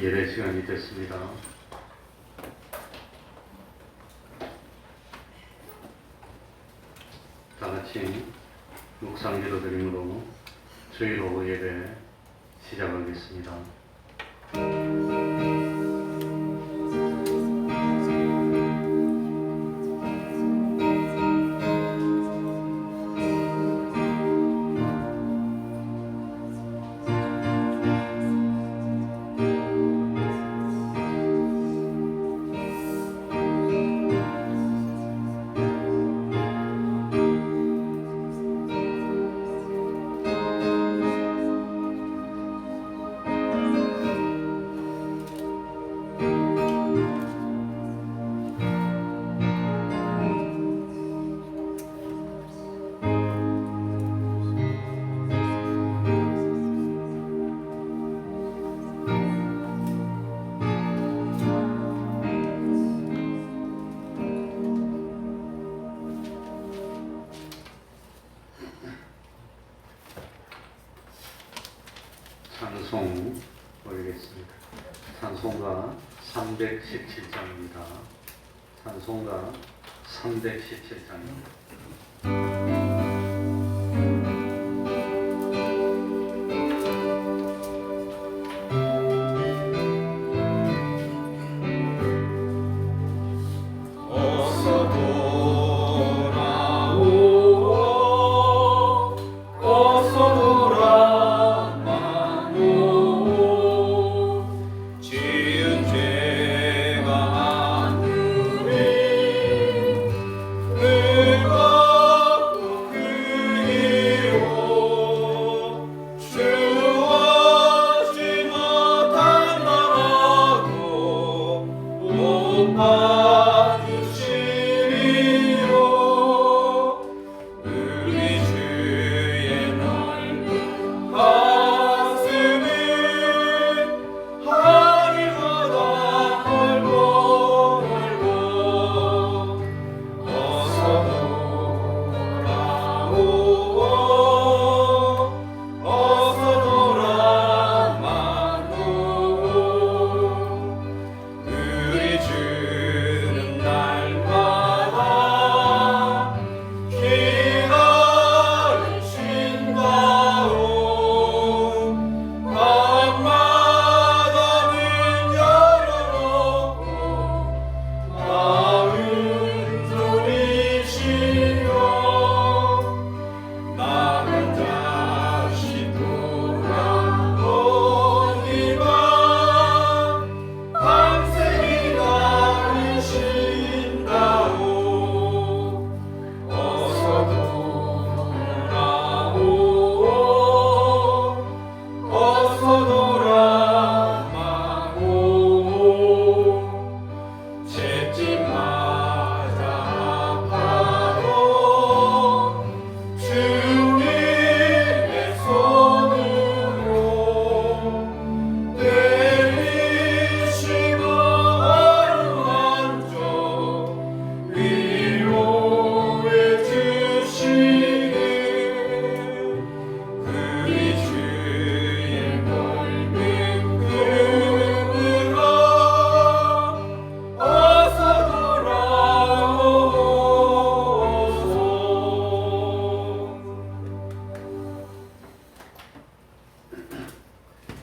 예배 시간이 됐습니다. 다 같이 묵상 기도 드림으로 주일 오후 예배 시작하겠습니다. 찬송 올리겠습니다. 찬송가 317장입니다. 찬송가 317장입니다.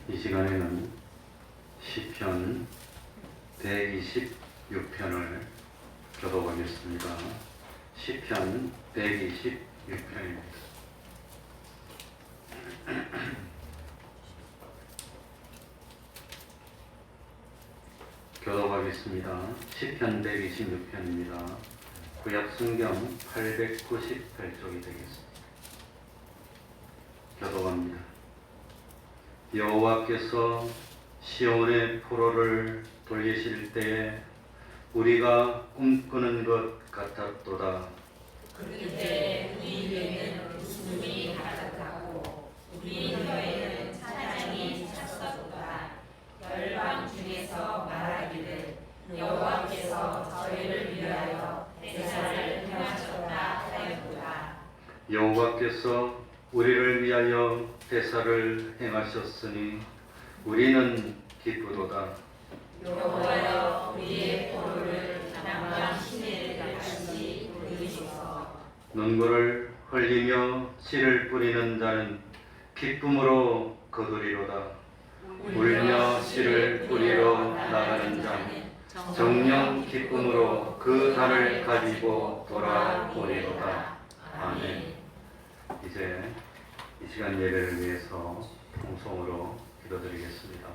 이 시간에는 시편 126편을 교독하겠습니다. 시편 126편입니다. 교독하겠습니다. 시편 126편입니다. 구약성경 898쪽이 되겠습니다. 교독합니다. 여호와께서 시온의 포로를 돌리실 때에 우리가 꿈꾸는 것 같았도다. 그때 우리 입에는 웃음이 가득하고 우리 혀에는 찬양이 찼었도다. 열방 중에서 말하기를 여호와께서 저희를 위하여 대사를 행하셨다 하였도다. 여호와께서 우리를 위하여 대사를 행하셨으니 우리는 기쁘도다. 도리로다. 여호와여 우리의 포로를 남방 시내까지 돌리소서. 눈물을 흘리며 씨를 뿌리는 자는 기쁨으로 거두리로다. 울며 씨를 뿌리러 나가는 자는 정령 기쁨으로 그 달을 가지고 돌아오리로다. 아멘. 이제 이 시간 예배를 위해서 통성으로 기도드리겠습니다.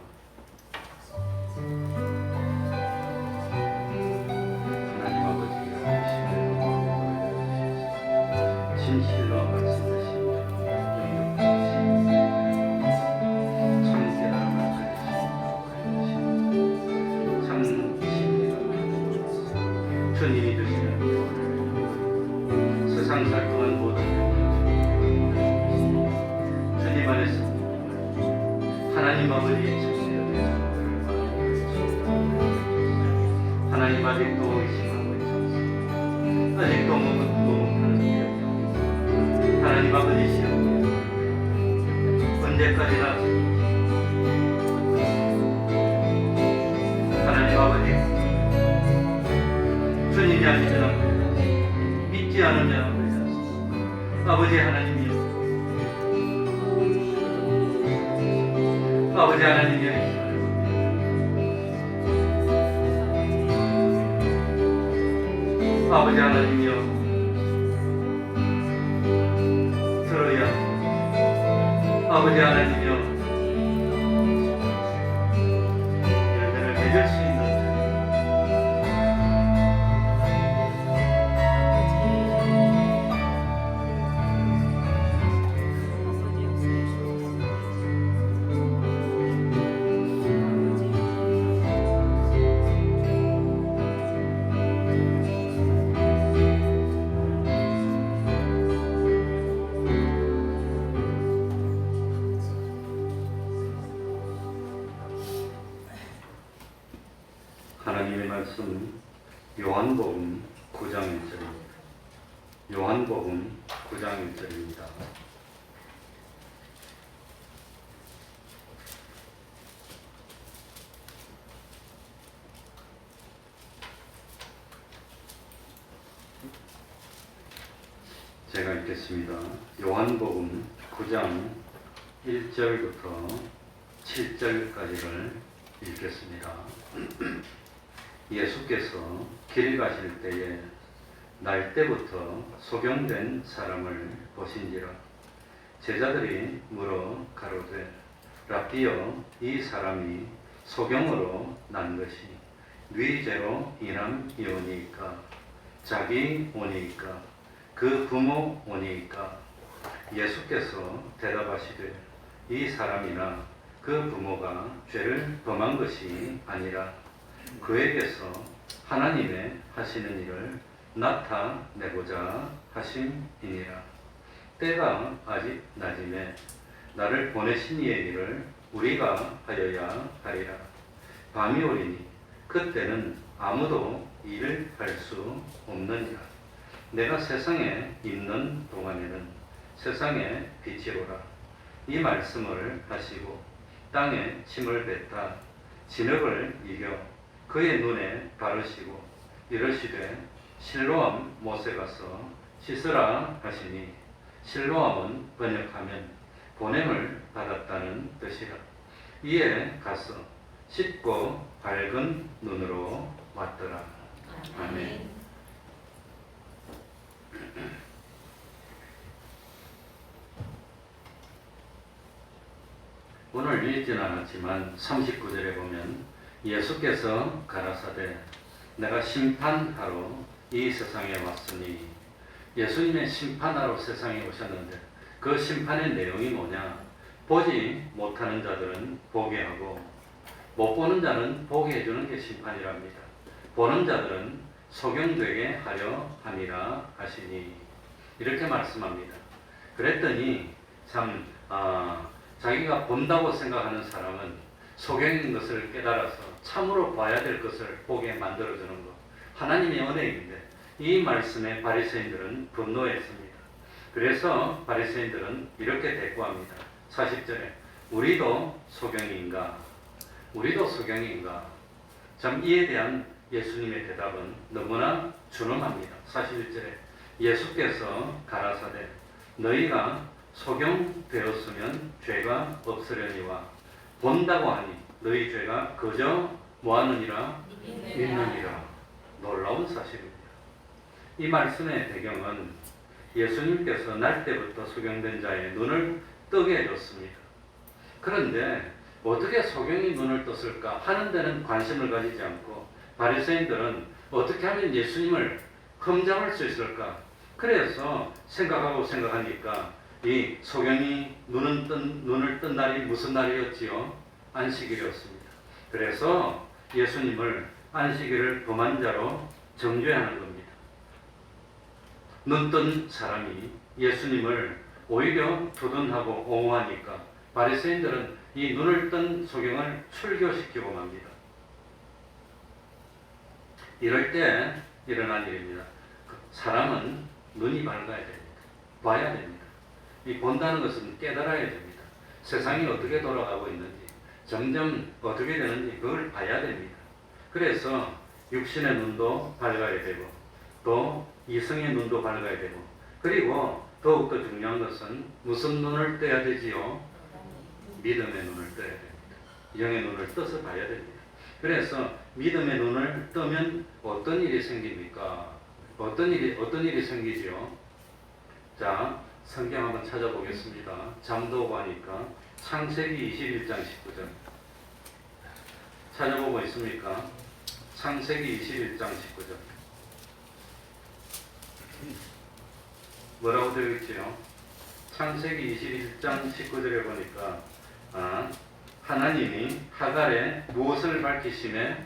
하나님 아버지여, 진실로 말씀하시며 참 깨달음을 가지시며 참 신비가 주님이 주시는 세상 살 동안 모든 주님 안에서 하나님 아버지의 참되어 하나님 아직도 의심하고 있습니다. 아직도 못하는 이야기. 하나님 아버지 시험 언제까지나 하나님 아버지 주님이 아니면 믿지 않으면 아버지 하나님이요 아버지 하나님이요 아버지 하나님이여 들어야 아버지 하나님이여 열매를 맺을 수 있는 하나님의 말씀 요한복음 9장 1절입니다. 요한복음 9장 1절입니다. 제가 읽겠습니다. 요한복음 9장 1절부터 7절까지를 읽겠습니다. 예수께서 길 가실 때에 날 때부터 소경된 사람을 보신지라. 제자들이 물어 가로되 랍비여 이 사람이 소경으로 난 것이 네 죄로 인함이오니이까 자기 오니이까 그 부모 오니이까. 예수께서 대답하시되 이 사람이나 그 부모가 죄를 범한 것이 아니라 그에게서 하나님의 하시는 일을 나타내고자 하심이니라. 때가 아직 낮음에 나를 보내신 이의 일을 우리가 하여야 하리라. 밤이 오리니 그때는 아무도 일을 할 수 없느니라. 내가 세상에 있는 동안에는 세상의 빛이로라. 이 말씀을 하시고 땅에 침을 뱉다 진흙을 이겨 그의 눈에 바르시고 이르시되 실로암 못에 가서 씻으라 하시니 실로암은 번역하면 보냄을 받았다는 뜻이라. 이에 가서 씻고 밝은 눈으로 왔더라. 아멘. 오늘 읽지는 않았지만 39절에 보면 예수께서 가라사대 내가 심판하러 이 세상에 왔으니, 예수님의 심판하러 세상에 오셨는데 그 심판의 내용이 뭐냐? 보지 못하는 자들은 보게 하고 못 보는 자는 보게 해주는 게 심판이랍니다. 보는 자들은 소경되게 하려 함이라 하시니 이렇게 말씀합니다. 그랬더니 참 자기가 본다고 생각하는 사람은 소경인 것을 깨달아서 참으로 봐야 될 것을 보게 만들어주는 것, 하나님의 은혜인데 이 말씀에 바리새인들은 분노했습니다. 그래서 바리새인들은 이렇게 대꾸합니다. 40절에 우리도 소경인가? 우리도 소경인가? 참 이에 대한 예수님의 대답은 너무나 준엄합니다. 41절에 예수께서 가라사대 너희가 소경되었으면 죄가 없으려니와 본다고 하니 너희 죄가 그저 뭐하느니라? 믿느니라. 놀라운 사실입니다. 이 말씀의 배경은 예수님께서 날 때부터 소경된 자의 눈을 뜨게 해줬습니다. 그런데 어떻게 소경이 눈을 떴을까 하는 데는 관심을 가지지 않고 바리새인들은 어떻게 하면 예수님을 흠잡을 수 있을까? 그래서 생각하니까 이 소경이 눈을 뜬 날이 무슨 날이었지요? 안식일이었습니다. 그래서 예수님을 안식일을 범한 자로 정죄하는 겁니다. 눈 뜬 사람이 예수님을 오히려 두둔하고 옹호하니까 바리새인들은 이 눈을 뜬 소경을 출교시키고 맙니다. 이럴 때 일어난 일입니다. 사람은 눈이 밝아야 됩니다. 봐야 됩니다. 이 본다는 것은 깨달아야 됩니다. 세상이 어떻게 돌아가고 있는지, 점점 어떻게 되는지 그걸 봐야 됩니다. 그래서 육신의 눈도 밝아야 되고, 또 이성의 눈도 밝아야 되고, 그리고 더욱더 중요한 것은 무슨 눈을 떠야 되지요? 믿음의 눈을 떠야 됩니다. 영의 눈을 떠서 봐야 됩니다. 그래서 믿음의 눈을 뜨면 어떤 일이 생깁니까? 어떤 일이 생기지요? 자, 성경 한번 찾아보겠습니다. 잠도 오고 하니까 창세기 21장 19절 찾아보고 있습니까? 창세기 21장 19절 뭐라고 되어 있지요? 창세기 21장 19절에 보니까 하나님이 하갈에 무엇을 밝히심에?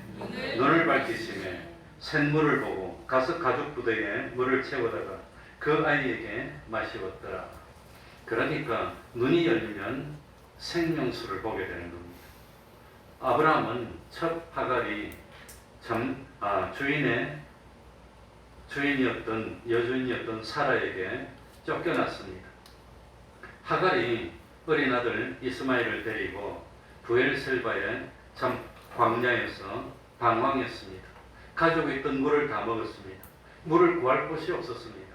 눈을 밝히심에 샘물을 보고 가서 가죽 부대에 물을 채우다가 그 아이에게 마시웠더라. 그러니까 눈이 열리면 생명수를 보게 되는 겁니다. 아브라함은 첫 하갈이 여주인이었던 사라에게 쫓겨났습니다. 하갈이 어린 아들 이스마엘을 데리고 부엘셀바의 참 광야에서 방황했습니다. 가지고 있던 물을 다 먹었습니다. 물을 구할 곳이 없었습니다.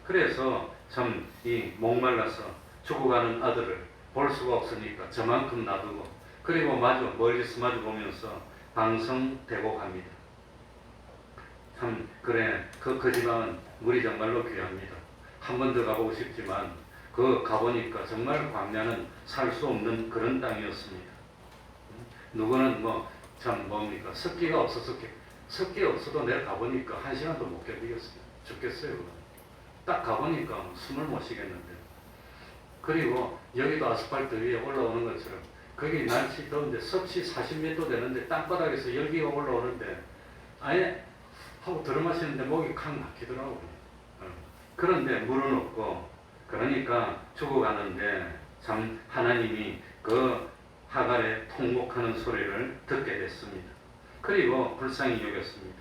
그래서 참 이 목말라서 죽어가는 아들을 볼 수가 없으니까 저만큼 놔두고 그리고 멀리서 마주 보면서 방성되고 갑니다. 참 그래 그 지방은 물이 정말로 귀합니다. 한 번 더 가보고 싶지만 가보니까 정말 광야는 살 수 없는 그런 땅이었습니다. 누구는 습기가 없어도 내가 가보니까 1시간도 못 견디겠어요. 죽겠어요. 딱 가보니까 숨을 못 쉬겠는데. 그리고 여기도 아스팔트 위에 올라오는 것처럼 거기 날씨 더운데 섭씨 40몇 도 되는데 땅바닥에서 열기가 올라오는데 아예 하고 들어마시는데 목이 칵 막히더라고요. 그런데 물은 없고 그러니까 죽어가는데 참 하나님이 그 하갈의 통곡하는 소리를 듣게 됐습니다. 그리고 불쌍히 여겼습니다.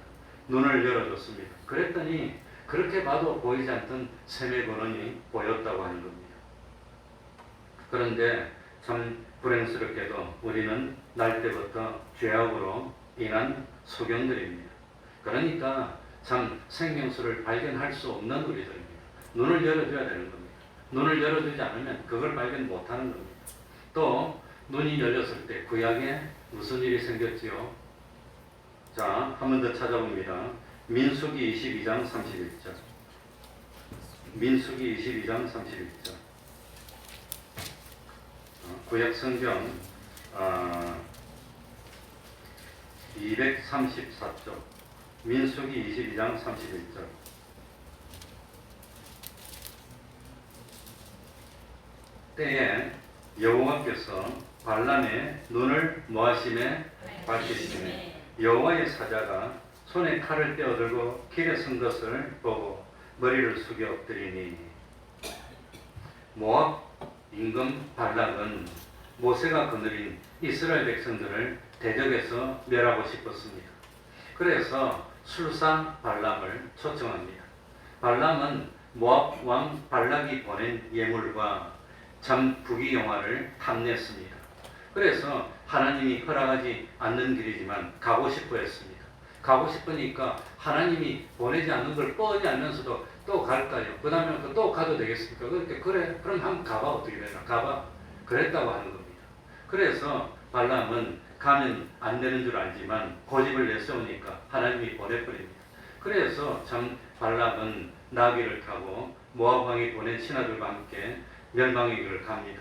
눈을 열어줬습니다. 그랬더니 그렇게 봐도 보이지 않던 샘의 근원이 보였다고 하는 겁니다. 그런데 참 불행스럽게도 우리는 날 때부터 죄악으로 인한 소경들입니다. 그러니까 참 생명수를 발견할 수 없는 우리들입니다. 눈을 열어줘야 되는 겁니다. 눈을 열어주지 않으면 그걸 발견 못하는 겁니다. 또 눈이 열렸을 때 구약에 무슨 일이 생겼지요? 자, 한 번 더 찾아봅니다. 민수기 22장 31절. 민수기 22장 31절. 구약 성경 234쪽. 민수기 22장 31절. 때에 여호와께서 발람의 눈을 뭐하심에? 밝히심에 여호와의 사자가 손에 칼을 떼어들고 길에 선 것을 보고 머리를 숙여 엎드리니 모압 임금 발락은 모세가 거느린 이스라엘 백성들을 대적해서 멸하고 싶었습니다. 그래서 술사 발람을 초청합니다. 발람은 모압 왕 발락이 보낸 예물과 참 부귀영화를 탐냈습니다. 그래서 하나님이 허락하지 않는 길이지만 가고 싶어 했습니다. 가고 싶으니까 하나님이 보내지 않는 걸 뻔히 알면서도 또 갈까요? 그 다음에 또 가도 되겠습니까? 그렇게 그래 그럼 한번 가봐. 어떻게 되나? 가봐. 그랬다고 하는 겁니다. 그래서 발람은 가면 안 되는 줄 알지만 고집을 내세우니까 하나님이 보내버립니다. 그래서 참 발람은 나귀를 타고 모압 왕이 보낸 신하들과 함께 멸망의 길을 갑니다.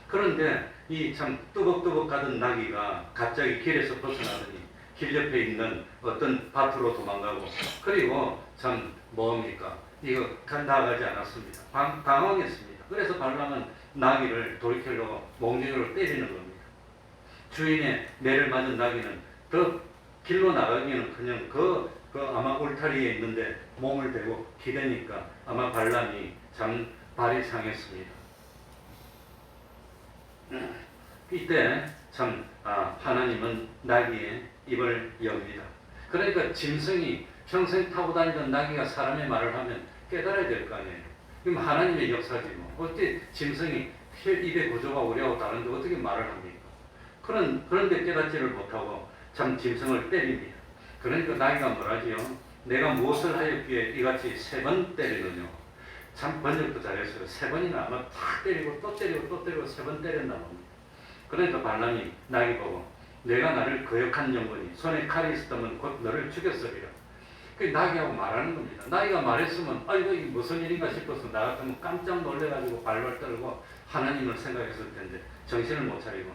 그런데 이 참 뚜벅뚜벅 가던 나귀가 갑자기 길에서 벗어나더니 길 옆에 있는 어떤 밭으로 도망가고, 그리고 참 뭡니까? 이거 나가지 않았습니다. 당황했습니다. 그래서 발람은 나귀를 돌이키려고 몽둥이로 때리는 겁니다. 주인의 매를 맞은 나귀는 더 길로 나가기는 그냥 아마 울타리에 있는데 몸을 대고 기대니까 아마 발람이 참 발이 상했습니다. 이때 참 하나님은 나귀의 입을 엽니다. 그러니까 짐승이 평생 타고 다니던 나귀가 사람의 말을 하면 깨달아야 될 거 아니에요. 그럼 하나님의 역사지 뭐. 어떻게 짐승이 입의 구조가 우리하고 다른데 어떻게 말을 합니까? 그런데 깨닫지를 못하고 참 짐승을 때립니다. 그러니까 나귀가 뭐라지요? 내가 무엇을 하였기에 이같이 3번 때리느냐. 참 번역도 잘했어요. 3번이나 아마 탁 때리고 또 때리고 또 때리고 3번 때렸나 봅니다. 그러니까 발람이 나귀 보고 내가 나를 거역한 영혼이 손에 칼이 있었다면 곧 너를 죽였으리라. 그 나귀하고 말하는 겁니다. 나귀가 말했으면 이거 무슨 일인가 싶어서 나 같으면 깜짝 놀래가지고 발발 떨고 하나님을 생각했을 텐데 정신을 못 차리고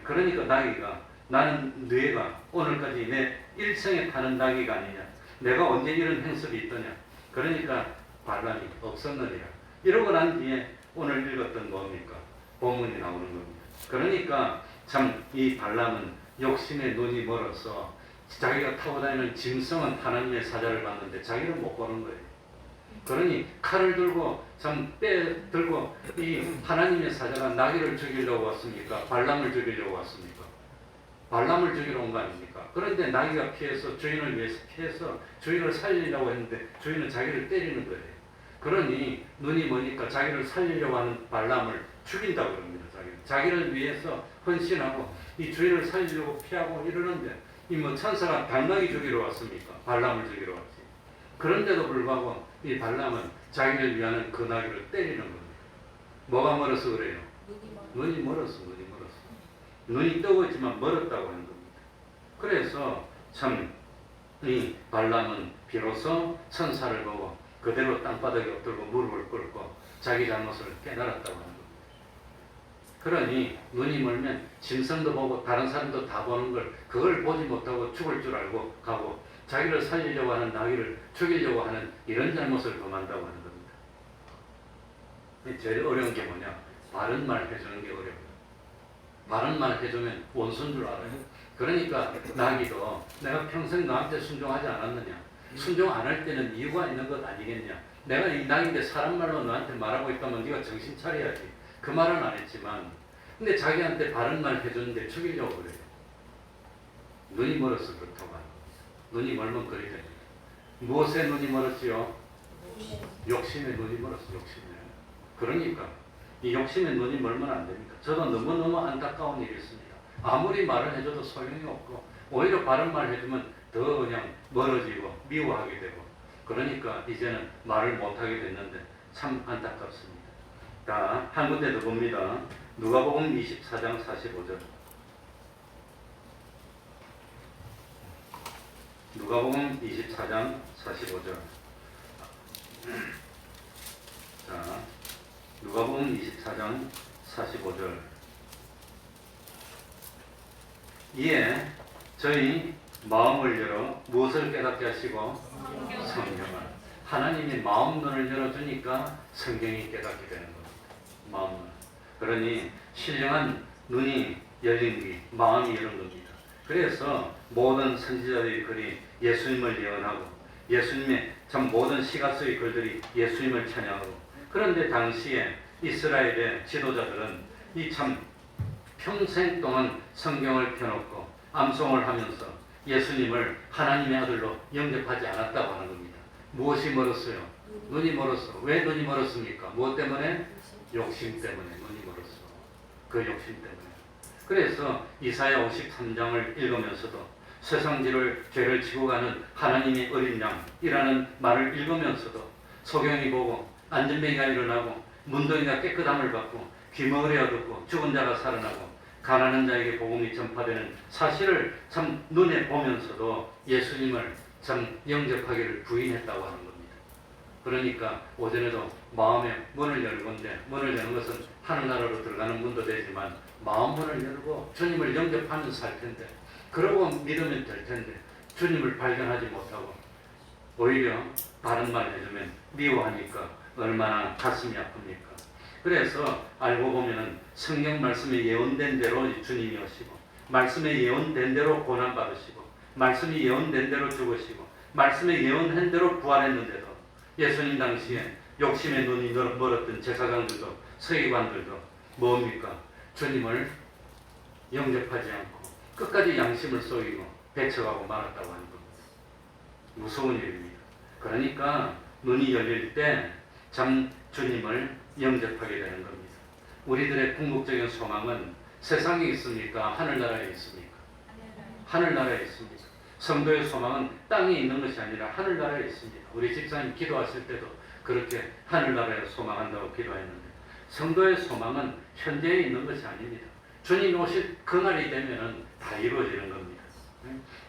그러니까 나귀가 나는 뇌가 오늘까지 내 일생에 타는 나귀가 아니냐. 내가 언제 이런 행습이 있더냐. 그러니까 발람이 없었느니라. 이러고 난 뒤에 오늘 읽었던 뭡니까? 본문이 나오는 겁니다. 그러니까 참 이 발람은 욕심의 눈이 멀어서 자기가 타고 다니는 짐승은 하나님의 사자를 받는데 자기는 못 보는 거예요. 그러니 칼을 들고 들고 이 하나님의 사자가 나귀를 죽이려고 왔습니까? 발람을 죽이려고 왔습니까? 발람을 죽이러 온 거 아닙니까? 그런데 나귀가 피해서 주인을 위해서 피해서 주인을 살리려고 했는데 주인은 자기를 때리는 거예요. 그러니 눈이 머니까 자기를 살리려고 하는 발람을 죽인다고 그럽니다. 자기를 위해서 헌신하고 이 주인을 살리려고 피하고 이러는데 이 천사가 당나귀 죽이러 왔습니까? 발람을 죽이러 왔지. 그런데도 불구하고 이 발람은 자기를 위하는 그 나귀를 때리는 겁니다. 뭐가 멀어서 그래요? 눈이 멀었어. 눈이 뜨고 있지만 멀었다고 하는 겁니다. 그래서 참 이 발람은 비로소 천사를 보고 그대로 땅바닥에 엎드리고 무릎을 꿇고 자기 잘못을 깨달았다고 하는 겁니다. 그러니 눈이 멀면 짐승도 보고 다른 사람도 다 보는 걸 그걸 보지 못하고 죽을 줄 알고 가고 자기를 살리려고 하는 나귀를 죽이려고 하는 이런 잘못을 범한다고 하는 겁니다. 제일 어려운 게 뭐냐? 바른 말 해주는 게 어려워요. 바른 말 해주면 원수인 줄 알아요. 그러니까 나귀도 내가 평생 너한테 순종하지 않았느냐? 순종 안 할 때는 이유가 있는 것 아니겠냐? 내가 이 나귀인데 사람 말로 너한테 말하고 있다면 네가 정신 차려야지. 그 말은 안 했지만 근데 자기한테 바른 말 해주는데 죽이려고 그래요. 눈이 멀어서 그렇다고 하는 겁니다. 눈이 멀면 그리 됩니다. 무엇에 눈이 멀었지요? 욕심에 눈이 멀었어. 욕심에. 그러니까 이 욕심에 눈이 멀면 안 됩니다. 저도 너무너무 안타까운 일이 있습니다. 아무리 말을 해줘도 소용이 없고 오히려 바른 말 해주면 더 그냥 멀어지고 미워하게 되고 그러니까 이제는 말을 못하게 됐는데 참 안타깝습니다. 자, 한 군데 더 봅니다. 누가복음 24장 45절. 누가복음 24장 45절. 자, 누가복음 24장 45절. 이에 저희 마음을 열어 무엇을 깨닫게 하시고 성경을. 하나님이 마음 눈을 열어주니까 성경이 깨닫게 되는 겁니다. 마음 눈. 그러니 신령한 눈이 열린 뒤 마음이 열린 겁니다. 그래서 모든 선지자들의 글이 예수님을 예언하고 예수님의 참 모든 시가서의 글들이 예수님을 찬양하고 그런데 당시에 이스라엘의 지도자들은 이 참 평생 동안 성경을 펴놓고 암송을 하면서 예수님을 하나님의 아들로 영접하지 않았다고 하는 겁니다. 무엇이 멀었어요? 눈이 멀었어. 왜 눈이 멀었습니까? 무엇 때문에? 욕심 때문에 눈이 멀었어. 그 욕심 때문에. 그래서 이사야 53장을 읽으면서도 세상지를 죄를 지고 가는 하나님의 어린 양이라는 말을 읽으면서도 소경이 보고 안전뱅이가 일어나고 문둥이가 깨끗함을 받고 귀머거리가 듣고 죽은 자가 살아나고 가난한 자에게 복음이 전파되는 사실을 참 눈에 보면서도 예수님을 참 영접하기를 부인했다고 하는 겁니다. 그러니까 오전에도 마음의 문을 여는 건데, 문을 여는 것은 하늘나라로 들어가는 문도 되지만 마음 문을 열고 주님을 영접하면서 살 텐데, 그러고 믿으면 될 텐데 주님을 발견하지 못하고 오히려 바른 말 해주면 미워하니까 얼마나 가슴이 아픕니까? 그래서 알고 보면은 성경 말씀에 예언된 대로 주님이 오시고, 말씀에 예언된 대로 고난받으시고, 말씀이 예언된 대로 죽으시고, 말씀에 예언한 대로 부활했는데도 예수님 당시에 욕심의 눈이 멀었던 제사장들도 서기관들도 뭡니까? 주님을 영접하지 않고 끝까지 양심을 속이고 배척하고 말았다고 하는 겁니다. 무서운 일입니다. 그러니까 눈이 열릴 때 참 주님을 영접하게 되는 겁니다. 우리들의 궁극적인 소망은 세상에 있습니까? 하늘나라에 있습니까? 하늘나라에 있습니다. 성도의 소망은 땅에 있는 것이 아니라 하늘나라에 있습니다. 우리 집사님 기도하실 때도 그렇게 하늘나라에 소망한다고 기도했는데, 성도의 소망은 현재에 있는 것이 아닙니다. 주님 오실 그날이 되면 다 이루어지는 겁니다.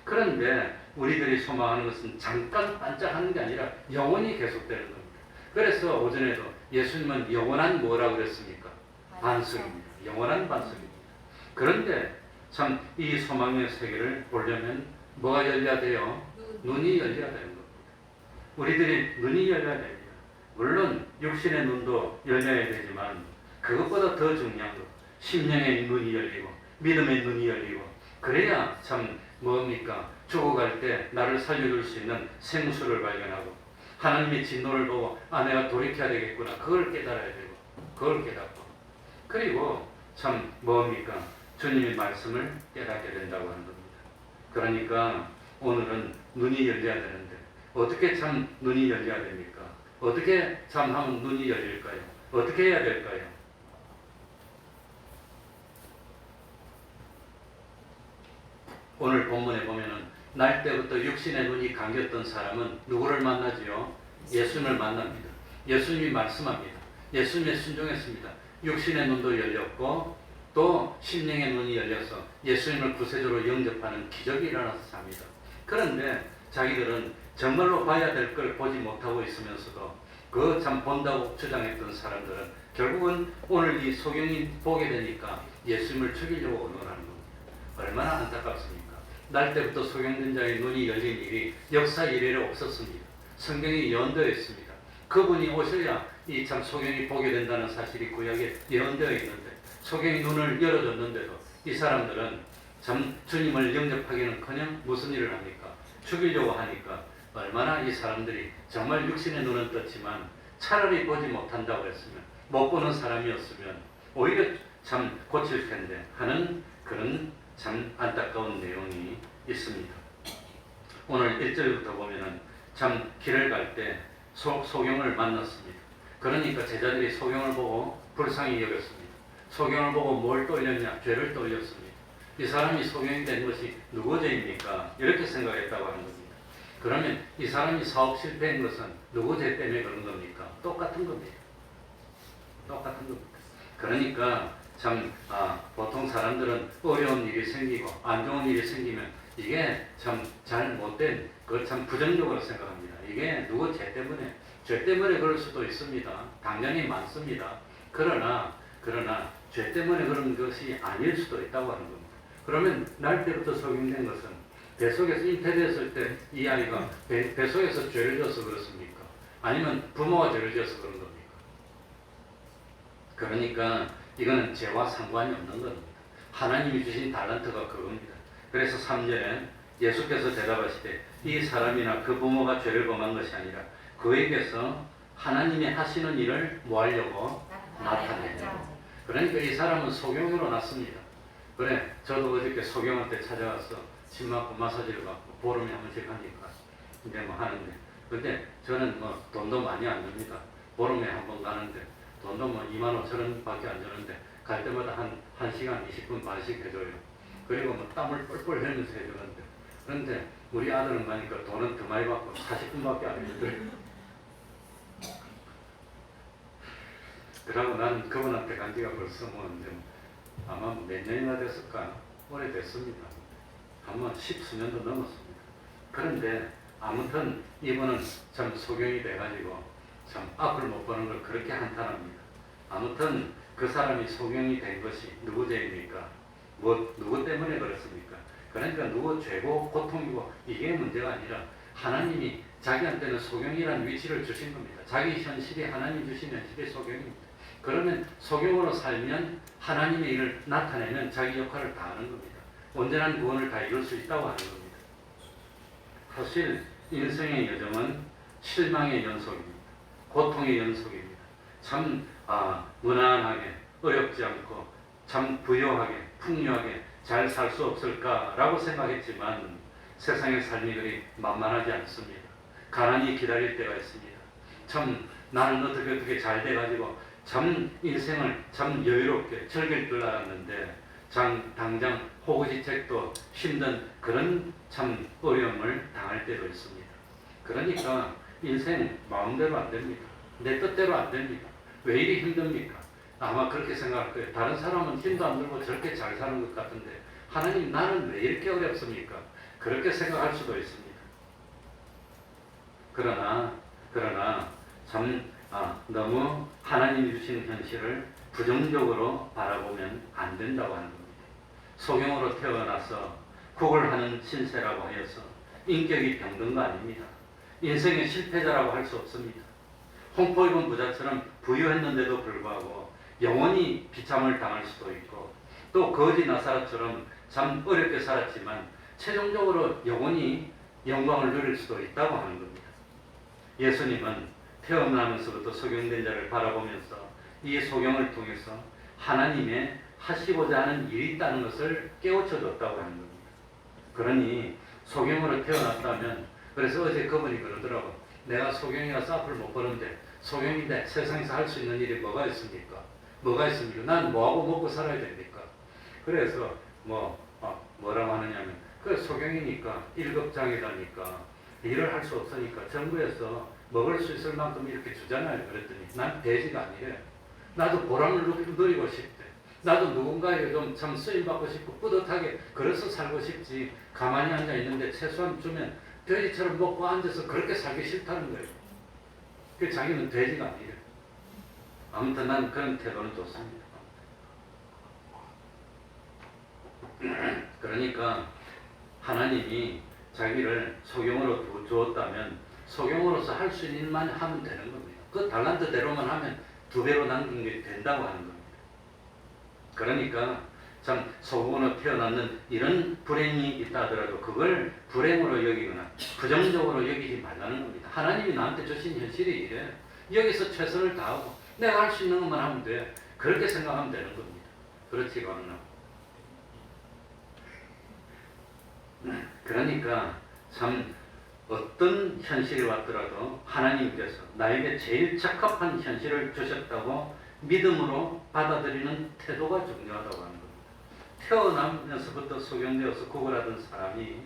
그런데 우리들이 소망하는 것은 잠깐 반짝하는 게 아니라 영원히 계속되는 겁니다. 그래서 오전에도 예수님은 영원한 뭐라고 그랬습니까? 반석입니다. 영원한 반석입니다. 그런데 참 이 소망의 세계를 보려면 뭐가 열려야 돼요? 눈이 열려야 되는 겁니다. 우리들이 눈이 열려야 됩니다. 물론 육신의 눈도 열려야 되지만 그것보다 더 중요한 것, 심령의 눈이 열리고 믿음의 눈이 열리고, 그래야 참 뭡니까? 죽어갈 때 나를 살려줄 수 있는 생수를 발견하고 하나님의 진노를 보고 내가 돌이켜야 되겠구나, 그걸 깨달아야 되고, 그걸 깨닫고, 그리고 참 뭡니까? 주님의 말씀을 깨닫게 된다고 하는 겁니다. 그러니까 오늘은 눈이 열려야 되는데 어떻게 참 눈이 열려야 됩니까? 어떻게 참 하면 눈이 열릴까요? 어떻게 해야 될까요? 오늘 본문에 보면은 날 때부터 육신의 눈이 감겼던 사람은 누구를 만나지요? 예수님을 만납니다. 예수님이 말씀합니다. 예수님에 순종했습니다. 육신의 눈도 열렸고 또 심령의 눈이 열려서 예수님을 구세주로 영접하는 기적이 일어나서 삽니다. 그런데 자기들은 정말로 봐야 될 걸 보지 못하고 있으면서도 그 참 본다고 주장했던 사람들은 결국은 오늘 이 소경이 보게 되니까 예수님을 죽이려고 언론하는 겁니다. 얼마나 안타깝습니까? 날 때부터 소경된 자의 눈이 열린 일이 역사 이래로 없었습니다. 성경이 예언되어 있습니다. 그분이 오셔야 이 참 소경이 보게 된다는 사실이 구약에 예언되어 있는데, 소경이 눈을 열어줬는데도 이 사람들은 참 주님을 영접하기는커녕 무슨 일을 합니까? 죽이려고 하니까 얼마나 이 사람들이 정말 육신의 눈은 떴지만 차라리 보지 못한다고 했으면, 못 보는 사람이었으면 오히려 참 고칠 텐데 하는 그런 참 안타까운 내용이 있습니다. 오늘 1절부터 보면은 참 길을 갈 때 소경을 만났습니다. 그러니까 제자들이 소경을 보고 불쌍히 여겼습니다. 소경을 보고 뭘 떠올렸냐? 죄를 떠올렸습니다. 이 사람이 소경이 된 것이 누구 죄입니까? 이렇게 생각했다고 하는 겁니다. 그러면 이 사람이 사업 실패한 것은 누구 죄 때문에 그런 겁니까? 똑같은 겁니다. 똑같은 겁니다. 그러니까 참 보통 사람들은 어려운 일이 생기고 안 좋은 일이 생기면 이게 참 잘 못된, 그걸 참 부정적으로 생각합니다. 이게 누구 죄 때문에, 죄 때문에 그럴 수도 있습니다. 당연히 많습니다. 그러나 죄 때문에 그런 것이 아닐 수도 있다고 하는 겁니다. 그러면 날 때부터 소경된 것은 뱃속에서 잉태됐을 때 이 아이가 뱃속에서 죄를 져서 그렇습니까? 아니면 부모가 죄를 져서 그런 겁니까? 그러니까 이거는 죄와 상관이 없는 겁니다. 하나님이 주신 달란트가 그겁니다. 그래서 3절에 예수께서 대답하시되 이 사람이나 그 부모가 죄를 범한 것이 아니라 그에게서 하나님이 하시는 일을 뭐 하려고 나타내냐. 그러니까 이 사람은 소경으로 났습니다. 그래, 저도 어저께 소경한테 찾아가서 침 맞고 마사지를 받고 보름에 한 번씩 하니까 이제 뭐 하는데, 근데 저는 뭐 돈도 많이 안 줍니다. 보름에 한 번 가는데 돈도 뭐 2만 5천 원 밖에 안 주는데 갈 때마다 한 시간 20분 반씩 해줘요. 그리고 뭐 땀을 뻘뻘 흘리면서 해주는데, 그런데 우리 아들은 가니까 돈은 더 많이 받고 40분밖에 안 해주더래요. 그러고 난 그분한테 간 지가 벌써 뭐 이제 아마 몇 년이나 됐을까? 오래됐습니다. 아마 10수년도 넘었습니다. 그런데 아무튼 이분은 참 소경이 돼가지고 참 앞을 못 보는 걸 그렇게 한탄합니다. 아무튼 그 사람이 소경이 된 것이 누구 죄입니까? 누구 때문에 그렇습니까? 그러니까 누구 죄고 고통이고 이게 문제가 아니라 하나님이 자기한테는 소경이라는 위치를 주신 겁니다. 자기 현실이 하나님 주신 현실이 소경입니다. 그러면 소경으로 살면 하나님의 일을 나타내면 자기 역할을 다 하는 겁니다. 온전한 구원을 다 이룰 수 있다고 하는 겁니다. 사실 인생의 여정은 실망의 연속입니다. 고통의 연속입니다. 참 무난하게 어렵지 않고 참 부유하게 풍요하게 잘 살 수 없을까라고 생각했지만 세상의 삶이 그리 만만하지 않습니다. 가난이 기다릴 때가 있습니다. 참 나는 어떻게 잘 돼가지고 참 인생을 참 여유롭게 즐길 줄 알았는데 당장 호구지책도 힘든 그런 참 어려움을 당할 때도 있습니다. 그러니까 인생 마음대로 안 됩니다. 내 뜻대로 안 됩니다. 왜 이리 힘듭니까? 아마 그렇게 생각할 거예요. 다른 사람은 힘도 안 들고 저렇게 잘 사는 것 같은데 하나님 나는 왜 이렇게 어렵습니까? 그렇게 생각할 수도 있습니다. 그러나 참 너무 하나님이 주신 현실을 부정적으로 바라보면 안 된다고 하는 겁니다. 소경으로 태어나서 국을 하는 신세라고 하여서 인격이 병든 거 아닙니다. 인생의 실패자라고 할 수 없습니다. 홍포 입은 부자처럼 부유했는데도 불구하고 영원히 비참을 당할 수도 있고 또 거지 나사렛처럼 참 어렵게 살았지만 최종적으로 영원히 영광을 누릴 수도 있다고 하는 겁니다. 예수님은 태어나면서부터 소경된 자를 바라보면서 이 소경을 통해서 하나님의 하시고자 하는 일이 있다는 것을 깨우쳐 줬다고 하는 겁니다. 그러니 소경으로 태어났다면 그래서 어제 그분이 그러더라고. 내가 소경이라서 앞을 못 보는데 소경인데 세상에서 할 수 있는 일이 뭐가 있습니까? 뭐가 있습니까? 난 뭐하고 먹고 살아야 됩니까? 그래서 뭐라고 하느냐면 그 소경이니까 1급장이라니까 일을 할 수 없으니까 정부에서 먹을 수 있을 만큼 이렇게 주잖아요. 그랬더니 난 돼지가 아니래. 나도 보람을 누리고 싶대. 나도 누군가에게 좀 참 쓰임받고 싶고 뿌듯하게 그래서 살고 싶지 가만히 앉아 있는데 최소한 주면 돼지처럼 먹고 앉아서 그렇게 살기 싫다는 거예요. 그 자기는 돼지가 아니래. 아무튼 난 그런 태도는 좋습니다. 그러니까 하나님이 자기를 소경으로 주었다면 소경으로서 할 수 있는 일만 하면 되는 겁니다. 그 달란트대로만 하면 2배로 남긴 게 된다고 하는 겁니다. 그러니까 참 소경으로 태어났는 이런 불행이 있다 하더라도 그걸 불행으로 여기거나 부정적으로 여기지 말라는 겁니다. 하나님이 나한테 주신 현실이 이래. 여기서 최선을 다하고 내가 할 수 있는 것만 하면 돼. 그렇게 생각하면 되는 겁니다. 그렇지가 않나. 그러니까 참 어떤 현실이 왔더라도 하나님께서 나에게 제일 적합한 현실을 주셨다고 믿음으로 받아들이는 태도가 중요하다고 하는 겁니다. 태어나면서부터 소경되어서 구걸하던 사람이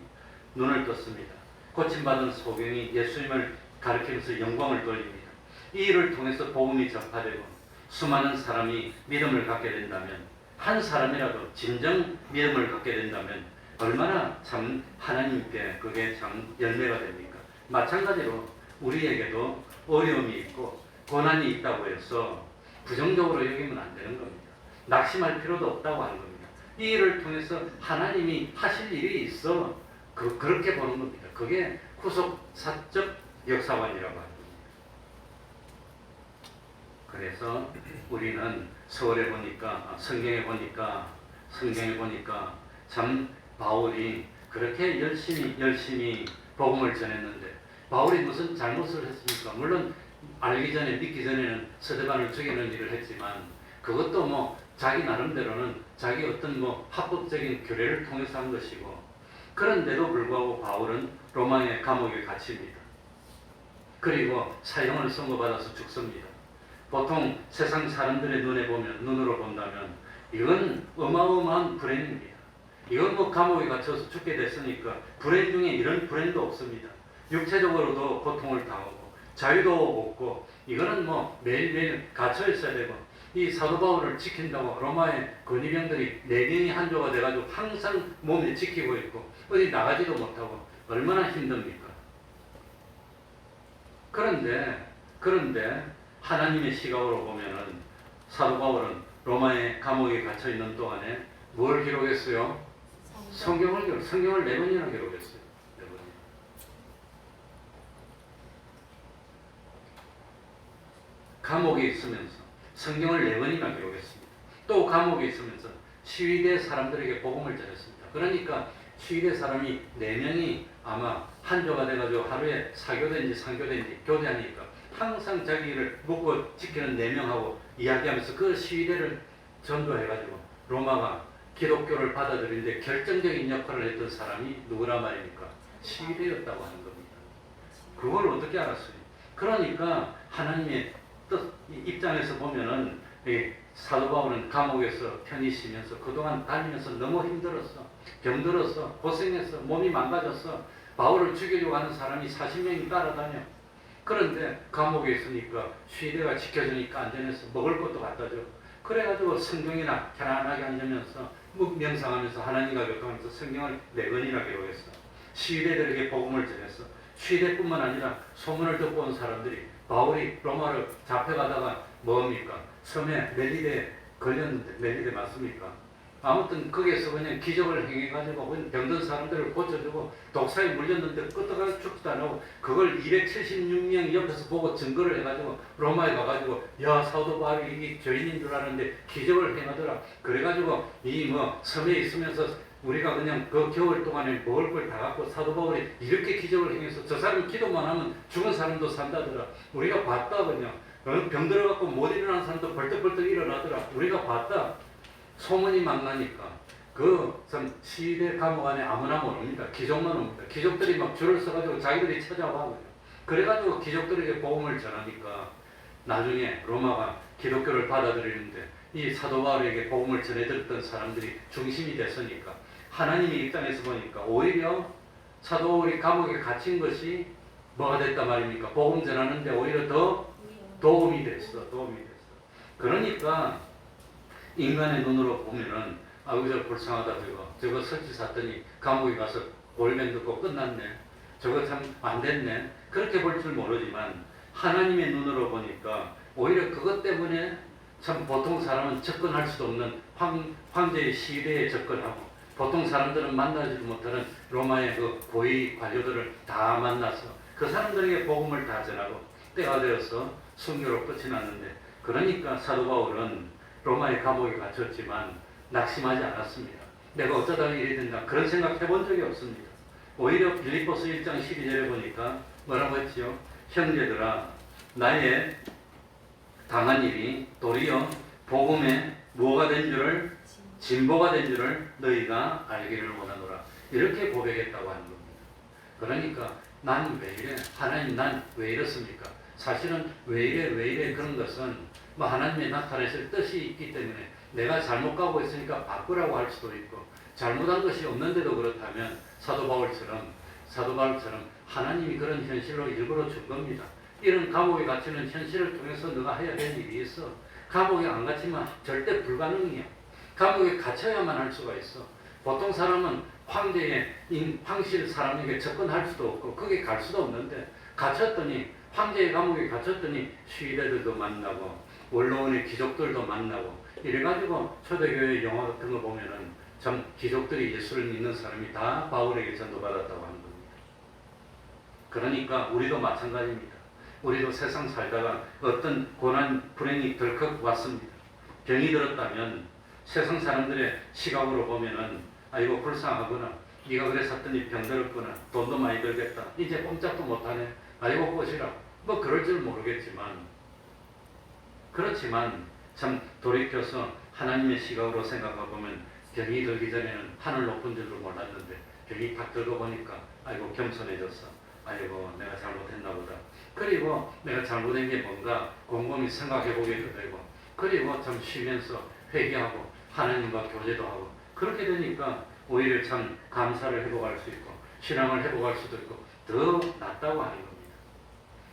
눈을 떴습니다. 고침받은 소경이 예수님을 가리키면서 영광을 돌립니다. 이 일을 통해서 복음이 전파되고 수많은 사람이 믿음을 갖게 된다면 한 사람이라도 진정 믿음을 갖게 된다면 얼마나 참 하나님께 그게 참 열매가 됩니까? 마찬가지로 우리에게도 어려움이 있고 고난이 있다고 해서 부정적으로 여기면 안 되는 겁니다. 낙심할 필요도 없다고 하는 겁니다. 이 일을 통해서 하나님이 하실 일이 있어 그렇게 보는 겁니다. 그게 후속사적 역사관이라고 하는 겁니다. 그래서 우리는 서울에 보니까 성경에 보니까 참 바울이 그렇게 열심히 복음을 전했는데 바울이 무슨 잘못을 했습니까? 물론 알기 전에 믿기 전에는 스데반을 죽이는 일을 했지만 그것도 자기 나름대로는 자기 어떤 합법적인 규례를 통해서 한 것이고 그런데도 불구하고 바울은 로마의 감옥에 갇힙니다. 그리고 사형을 선고받아서 죽습니다. 보통 세상 사람들의 눈으로 본다면 이건 어마어마한 불행입니다. 이건 뭐 감옥에 갇혀서 죽게 됐으니까 불행 중에 이런 불행도 없습니다. 육체적으로도 고통을 당하고 자유도 없고 이거는 뭐 매일매일 갇혀 있어야 되고 이 사도 바울을 지킨다고 로마의 근위병들이 4명이 한조가 돼가지고 항상 몸을 지키고 있고 어디 나가지도 못하고 얼마나 힘듭니까? 그런데 하나님의 시각으로 보면은 사도 바울은 로마의 감옥에 갇혀 있는 동안에 뭘 기록했어요? 성경을 4번이나 기록했어요. 4번. 감옥에 있으면서 성경을 4번이나 기록했습니다. 또 감옥에 있으면서 시위대 사람들에게 복음을 전했습니다. 그러니까 시위대 사람이 4명이 아마 한조가 돼가지고 하루에 사교된지 상교된지 교대하니까 항상 자기를 묻고 지키는 4명하고 이야기하면서 그 시위대를 전도해가지고 로마가 기독교를 받아들이는데 결정적인 역할을 했던 사람이 누구란 말입니까? 시위대였다고 하는 겁니다. 그걸 어떻게 알았어요? 그러니까 하나님의 뜻 입장에서 보면은 사도 바울은 감옥에서 편히 쉬면서 그동안 다니면서 너무 힘들었어. 병들었어. 고생했어. 몸이 망가졌어. 바울을 죽이려고 하는 사람이 40명이 따라다녀. 그런데 감옥에 있으니까 시대가 지켜주니까 안전해서 먹을 것도 갖다 줘. 그래가지고 성경이나 편안하게 앉으면서 명상하면서 하나님과 교통하면서 성경을 4번이나 기록했어. 시대들에게 복음을 전했어. 시대뿐만 아니라 소문을 듣고 온 사람들이 바울이 로마로 잡혀가다가 뭡니까? 섬에 멜리데 걸렸는데 멜리데 맞습니까? 아무튼 거기에서 그냥 기적을 행해가지고 병든 사람들을 고쳐주고 독사에 물렸는데 끄떡하게 죽지도 않고 그걸 276명이 옆에서 보고 증거를 해가지고 로마에 가가지고 야 사도 바울이 이게 죄인인 줄 알았는데 기적을 행하더라. 그래가지고 이 뭐 섬에 있으면서 우리가 그냥 그 겨울 동안에 먹을 걸 다 갖고 사도 바울이 이렇게 기적을 행해서 저 사람이 기도만 하면 죽은 사람도 산다더라. 우리가 봤다 그냥 병 들어갖고 못 일어나는 사람도 벌떡벌떡 일어나더라. 우리가 봤다. 소문이 막 나니까 그 참 시대 감옥 안에 아무나 못 옵니다. 귀족만 옵니다. 귀족들이 막 줄을 서가지고 자기들이 찾아와. 그래가지고 귀족들에게 복음을 전하니까 나중에 로마가 기독교를 받아들이는데 이 사도 바울에게 복음을 전해드렸던 사람들이 중심이 됐으니까 하나님의 입장에서 보니까 오히려 사도 바울이 감옥에 갇힌 것이 뭐가 됐단 말입니까? 복음 전하는데 오히려 더 도움이 됐어. 그러니까 인간의 눈으로 보면은 아이고 저 불쌍하다 저거 설치 샀더니 감옥에 가서 골면 듣고 끝났네. 저거 참 안 됐네. 그렇게 볼 줄 모르지만 하나님의 눈으로 보니까 오히려 그것 때문에 참 보통 사람은 접근할 수도 없는 황제의 시대에 접근하고 보통 사람들은 만나지도 못하는 로마의 그 고위 관료들을 다 만나서 그 사람들에게 복음을 다 전하고 때가 되어서 순교로 끝이 났는데 그러니까 사도 바울은 로마의 감옥에 갇혔지만 낙심하지 않았습니다. 내가 어쩌다가 이래 된다 그런 생각 해본 적이 없습니다. 오히려 빌립보서 1장 12절에 보니까 뭐라고 했지요? 형제들아 나의 당한 일이 도리어 복음의 뭐가 된 줄을 진보가 된 줄을 너희가 알기를 원하노라. 이렇게 고백했다고 하는 겁니다. 그러니까 난 왜 이래? 하나님 난 왜 이렇습니까? 사실은 왜 이래 그런 것은 뭐 하나님의 나타내실 뜻이 있기 때문에 내가 잘못 가고 있으니까 바꾸라고 할 수도 있고 잘못한 것이 없는데도 그렇다면 사도 바울처럼 하나님이 그런 현실로 일부러 준 겁니다. 이런 감옥에 갇히는 현실을 통해서 너가 해야 될 일이 있어. 감옥에 안 갇히면 절대 불가능이야. 감옥에 갇혀야만 할 수가 있어. 보통 사람은 황실 사람에게 접근할 수도 없고 거기 갈 수도 없는데 갇혔더니 황제의 감옥에 갇혔더니 시위대들도 만나고 원로원의 귀족들도 만나고 이래가지고 초대교회 영화 같은 거 보면은 참 귀족들이 예수를 믿는 사람이 다 바울에게 전도받았다고 하는 겁니다. 그러니까 우리도 마찬가지입니다. 우리도 세상 살다가 어떤 고난 불행이 덜컥 왔습니다. 병이 들었다면 세상 사람들의 시각으로 보면은 아이고 불쌍하구나. 네가 그래 샀더니 병들었구나. 돈도 많이 들겠다. 이제 꼼짝도 못하네. 아이고 꼬시라. 뭐 그럴 줄 모르겠지만 그렇지만 참 돌이켜서 하나님의 시각으로 생각해보면 병이 들기 전에는 하늘 높은 줄도 몰랐는데 병이 탁 들고 보니까 아이고 겸손해졌어. 아이고 내가 잘못했나 보다. 그리고 내가 잘못한 게 뭔가 곰곰이 생각해보게 되고 그리고 참 쉬면서 회개하고 하나님과 교제도 하고 그렇게 되니까 오히려 참 감사를 회복할 수 있고 신앙을 회복할 수도 있고 더 낫다고 하는 겁니다.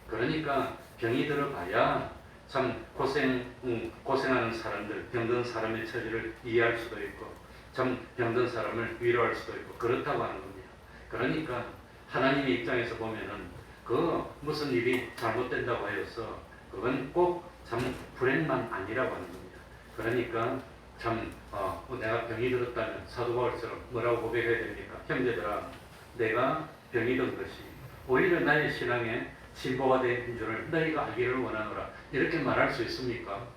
그러니까 병이 들어봐야 참 고생하는 사람들, 병든 사람의 처지를 이해할 수도 있고 참 병든 사람을 위로할 수도 있고 그렇다고 하는 겁니다. 그러니까 하나님의 입장에서 보면은 그 무슨 일이 잘못된다고 하여서 그건 꼭 참 불행만 아니라고 하는 겁니다. 그러니까 참 내가 병이 들었다면 사도 바울처럼 뭐라고 고백해야 됩니까? 형제들아, 내가 병이 든 것이 오히려 나의 신앙에 진보가 된 줄을 너희가 알기를 원하노라. 이렇게 말할 수 있습니까?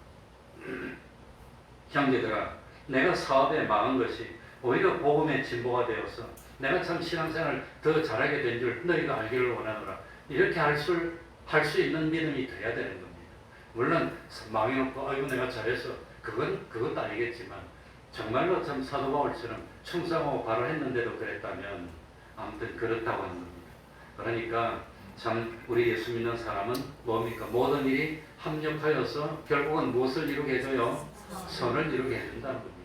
형제들아, 내가 사업에 망한 것이 오히려 복음의 진보가 되어서 내가 참 신앙생활을 더 잘하게 된 줄 너희가 알기를 원하노라. 이렇게 할 수 있는 믿음이 돼야 되는 겁니다. 물론 망해놓고 아이고 내가 잘해서 그것도 아니겠지만 정말로 참 사도 바울처럼 충성하고 바로 했는데도 그랬다면 아무튼 그렇다고 하는 겁니다. 그러니까 참 우리 예수 믿는 사람은 뭡니까? 모든 일이 합력하여서 결국은 무엇을 이루게 해줘요? 선을 이루게 해준다는 겁니다.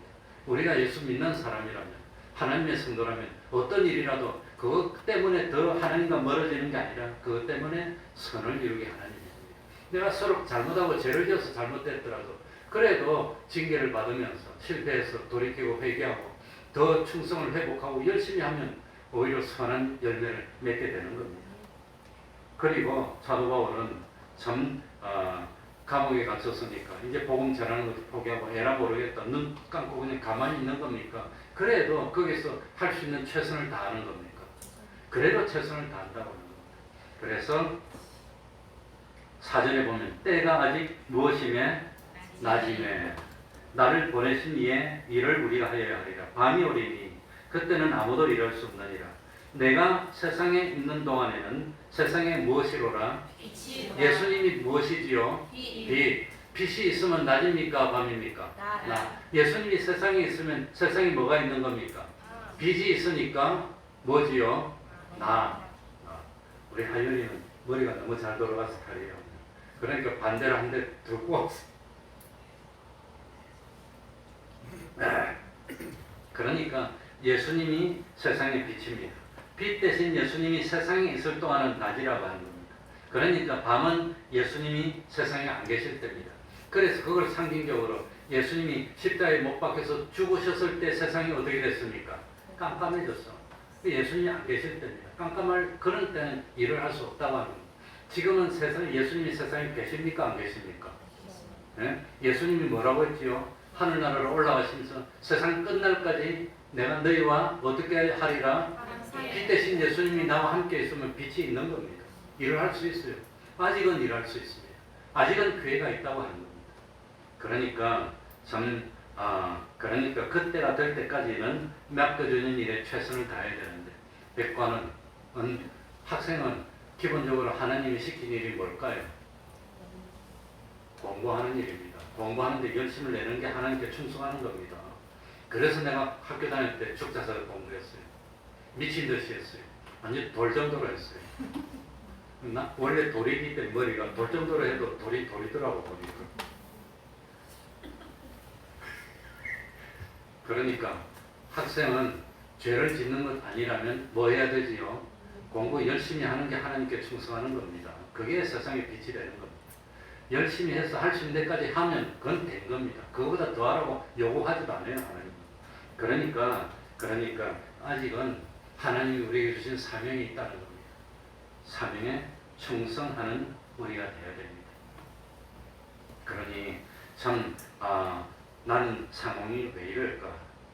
우리가 예수 믿는 사람이라면 하나님의 성도라면 어떤 일이라도 그것 때문에 더 하나님과 멀어지는 게 아니라 그것 때문에 선을 이루게 하나님입니다. 내가 서로 잘못하고 죄를 지어서 잘못됐더라도 그래도 징계를 받으면서 실패해서 돌이키고 회개하고 더 충성을 회복하고 열심히 하면 오히려 선한 열매를 맺게 되는 겁니다. 그리고 사도 바울은 참 감옥에 갇혔으니까 이제 복음 전하는 것도 포기하고 에라 모르겠다. 눈 감고 그냥 가만히 있는 겁니까? 그래도 거기서 할 수 있는 최선을 다하는 겁니까? 그래도 최선을 다한다고 하는 겁니다. 그래서 사전에 보면 때가 아직 무엇임에 낮임에 나를 보내신 이의 일을 우리가 하여야 하리라. 밤이 오리니 그때는 아무도 일할 수 없느니라. 내가 세상에 있는 동안에는 세상에 무엇이로라? 예수님이 무엇이지요? 빛. 빛이 있으면 낮입니까? 밤입니까? 나. 예수님이 세상에 있으면 세상에 뭐가 있는 겁니까? 빛이 있으니까 뭐지요? 나. 우리 하연이는 머리가 너무 잘 돌아가서 탈이에요. 그러니까 반대로 한 대 들고 왔어. 그러니까 예수님이 세상의 빛입니다. 빛 대신 예수님이 세상에 있을 동안은 낮이라고 하는 겁니다. 그러니까 밤은 예수님이 세상에 안 계실 때입니다. 그래서 그걸 상징적으로 예수님이 십자가에 못 박혀서 죽으셨을 때 세상이 어떻게 됐습니까? 깜깜해졌어. 예수님이 안 계실 때입니다. 깜깜할 그런 때는 일을 할 수 없다고 하는 겁니다. 지금은 예수님이 세상에 계십니까? 안 계십니까? 네? 예수님이 뭐라고 했지요? 하늘나라로 올라가시면서 세상 끝날까지 내가 너희와 어떻게 하리라? 빛 대신 예수님이 나와 함께 있으면 빛이 있는 겁니다. 일을 할 수 있어요. 아직은 일할 수 있습니다. 아직은 기회가 있다고 하는 겁니다. 그러니까 그러니까 그때가 될 때까지는 맡겨주는 일에 최선을 다해야 되는데 백관은 학생은 기본적으로 하나님이 시킨 일이 뭘까요? 공부하는 일입니다. 공부하는데 열심을 내는 게 하나님께 충성하는 겁니다. 그래서 내가 학교 다닐 때 죽자사를 공부했어요. 미친 듯이 했어요. 완전 돌 정도로 했어요. 나 원래 돌이기 때문에 머리가 돌 정도로 해도 돌이더라고 보니까. 그러니까 학생은 죄를 짓는 것 아니라면 뭐 해야 되지요? 공부 열심히 하는 게 하나님께 충성하는 겁니다. 그게 세상의 빛이 되는 겁니다. 열심히 해서 할 수 있는 데까지 하면 그건 된 겁니다. 그거보다 더 하라고 요구하지도 않아요, 하나님. 그러니까 아직은 하나님이 우리에게 주신 사명이 있다는 겁니다. 사명에 충성하는 우리가 되어야 됩니다. 그러니 참 나는 상황이 왜 이럴까?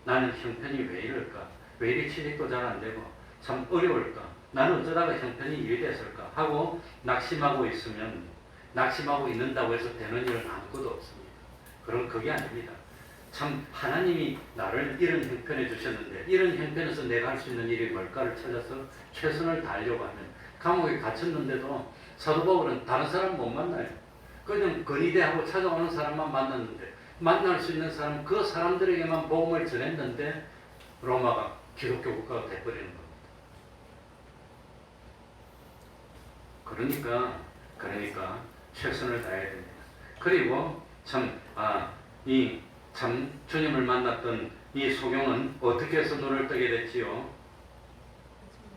나는 형편이 왜 이럴까? 왜 이리 취직도 잘 안 되고 참 어려울까? 나는 어쩌다가 형편이 이리 됐을까? 하고 낙심하고 있는다고 해서 되는 일은 아무것도 없습니다. 그럼 그게 아닙니다. 참 하나님이 나를 이런 형편에 주셨는데 이런 형편에서 내가 할 수 있는 일이 뭘까를 찾아서 최선을 다하려고 하면 감옥에 갇혔는데도 사도 바울은 다른 사람 못 만나요. 그냥 건의대하고 찾아오는 사람만 만났는데 만날 수 있는 사람 그 사람들에게만 복음을 전했는데 로마가 기독교 국가가 돼버리는 겁니다. 그러니까 최선을 다해야 됩니다. 그리고 참 참 주님을 만났던 이 소경은 어떻게 해서 눈을 뜨게 됐지요?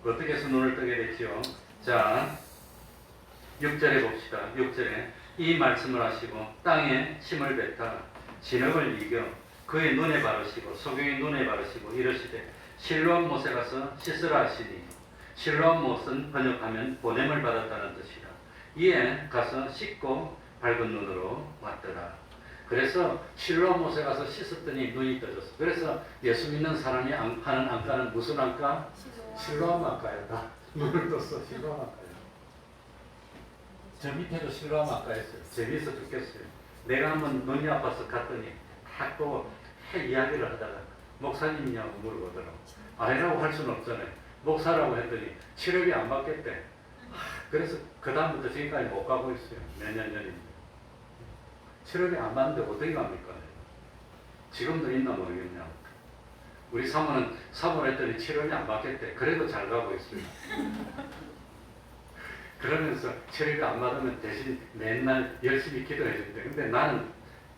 어떻게 해서 눈을 뜨게 됐지요? 자, 6절에 봅시다. 6절에 이 말씀을 하시고 땅에 침을 뱉다 진흙을 이겨 그의 눈에 바르시고 소경의 눈에 바르시고 이르시되 실로암 못에 가서 씻으라 하시니 실로암 못은 번역하면 보냄을 받았다는 뜻이라. 이에 가서 씻고 밝은 눈으로 왔더라. 그래서 실로암 못에 가서 씻었더니 눈이 떠졌어. 그래서 예수 믿는 사람이 하는 안가는 무슨 안가? 실로암 안가였다. 눈을 떴어. 실로암 안가야. 저 밑에도 실로암 안가였어요. 재미있어 죽겠어요. 내가 한번 눈이 아파서 갔더니 딱 보고 이야기를 하다가 목사님이냐고 물어보더라고. 아니라고 할 수는 없잖아요. 목사라고 했더니 치료비 안 받겠대. 그래서 그 다음부터 지금까지 못 가고 있어요. 몇 년 전입니다. 치료비 안 받는데 어떻게 갑니까? 지금도 있나 모르겠냐. 우리 사모는 사모를 했더니 치료비 안 받겠대. 그래도 잘 가고 있어요. 그러면서 치료비 안 받으면 대신 맨날 열심히 기도해 준대. 근데 나는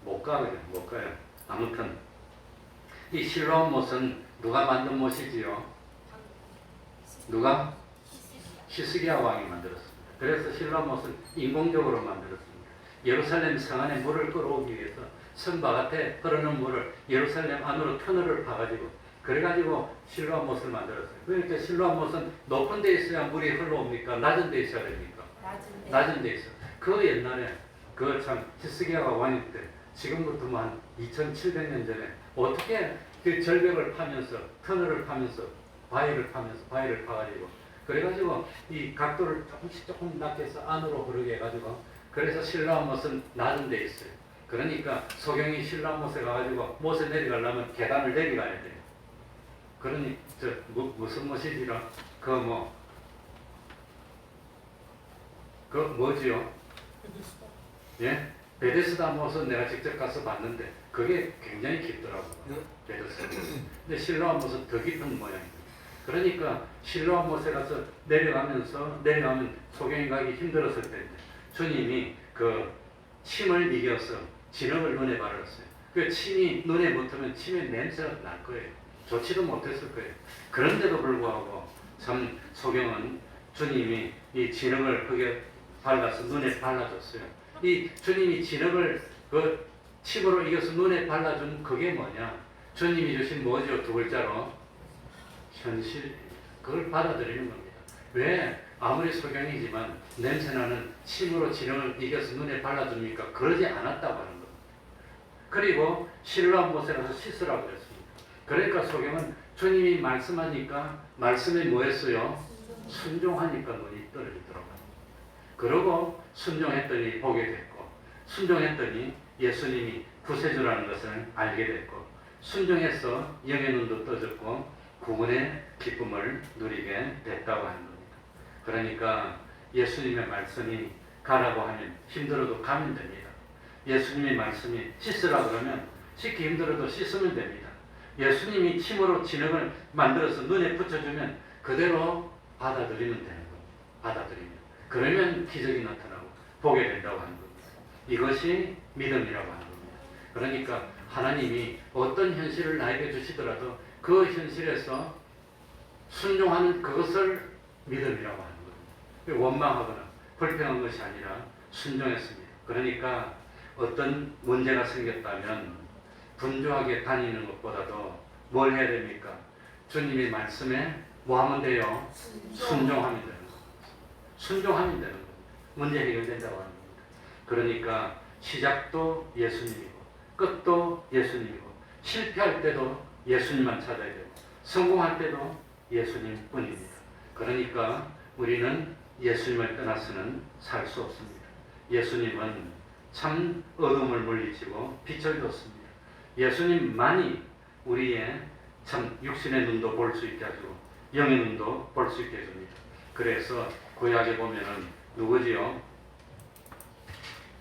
못 가거든. 못 가요. 아무튼 이 실로암 못은 누가 만든 못이지요? 누가? 히스기야 왕이 만들었습니다. 그래서 실로암 못은 인공적으로 만들었습니다. 예루살렘 성 안에 물을 끌어오기 위해서 성 바깥에 흐르는 물을 예루살렘 안으로 터널을 파가지고 그래가지고 실로암 못을 만들었어요. 그러니까 실로암 못은 높은 데 있어야 물이 흘러옵니까? 낮은 데 있어야 됩니까? 낮은 데 있어. 그 옛날에 그 참 히스기야가 왕일 때 지금부터 뭐 한 2700년 전에 어떻게 그 절벽을 파면서 터널을 파면서 바위를 파가지고 그래가지고 이 각도를 조금 낮게 해서 안으로 흐르게 해가지고 그래서 실로암 못은 낮은 데 있어요. 그러니까 소경이 실로암 못에 가가지고 못에 내려가려면 계단을 내려가야 돼요. 그러니 무슨 못이지라 그 뭐지요? 예? 베데스다 못은 내가 직접 가서 봤는데 그게 굉장히 깊더라고요. 베데스다 못. 근데 실로암 못은 더 깊은 모양입니다. 그러니까 실로암 못에 가서 내려가면 소경이 가기 힘들었을 때 주님이 그 침을 이겨서 진흙을 눈에 바르었어요. 그 침이 눈에 붙으면 침의 냄새가 날 거예요. 좋지도 못했을 거예요. 그런데도 불구하고 참 소경은 주님이 이 진흙을 그게 발라서 눈에 발라줬어요. 이 주님이 진흙을 그 침으로 이겨서 눈에 발라준 그게 뭐냐? 주님이 주신 뭐죠? 두 글자로 현실. 그걸 받아들이는 겁니다. 왜 아무리 소경이지만 냄새나는 침으로 진흙을 이겨서 눈에 발라줍니까? 그러지 않았다고 하는 겁니다. 그리고 실로암 못에 가서 씻으라고 그랬습니다. 그러니까 소경은 주님이 말씀하니까 말씀에 뭐 했어요? 순종하니까 눈이 떨어지더라고요. 그러고 순종했더니 보게 됐고 순종했더니 예수님이 구세주라는 것을 알게 됐고 순종해서 영의 눈도 떠졌고 구원의 기쁨을 누리게 됐다고 하는 겁니다. 그러니까 예수님의 말씀이 가라고 하면 힘들어도 가면 됩니다. 예수님의 말씀이 씻으라 그러면 씻기 힘들어도 씻으면 됩니다. 예수님이 침으로 진흙을 만들어서 눈에 붙여주면 그대로 받아들이면 되는 겁니다. 받아들이면. 그러면 기적이 나타나고 보게 된다고 하는 겁니다. 이것이 믿음이라고 하는 겁니다. 그러니까 하나님이 어떤 현실을 나에게 주시더라도 그 현실에서 순종하는 그것을 믿음이라고 하는 겁니다. 원망하거나 불평한 것이 아니라 순종했습니다. 그러니까 어떤 문제가 생겼다면 분주하게 다니는 것보다도 뭘 해야 됩니까? 주님의 말씀에 뭐 하면 돼요? 순종하면 되는 겁니다. 순종하면 되는 겁니다. 문제 해결된다고 하는 겁니다. 그러니까 시작도 예수님이고 끝도 예수님이고 실패할 때도 예수님만 찾아야 되고 성공할 때도 예수님 뿐입니다. 그러니까 우리는 예수님을 떠나서는 살 수 없습니다. 예수님은 참 어둠을 물리치고 빛을 줬습니다. 예수님만이 우리의 참 육신의 눈도 볼 수 있게 하시고 영의 눈도 볼 수 있게 해줍니다. 그래서 구약에 보면은 누구지요?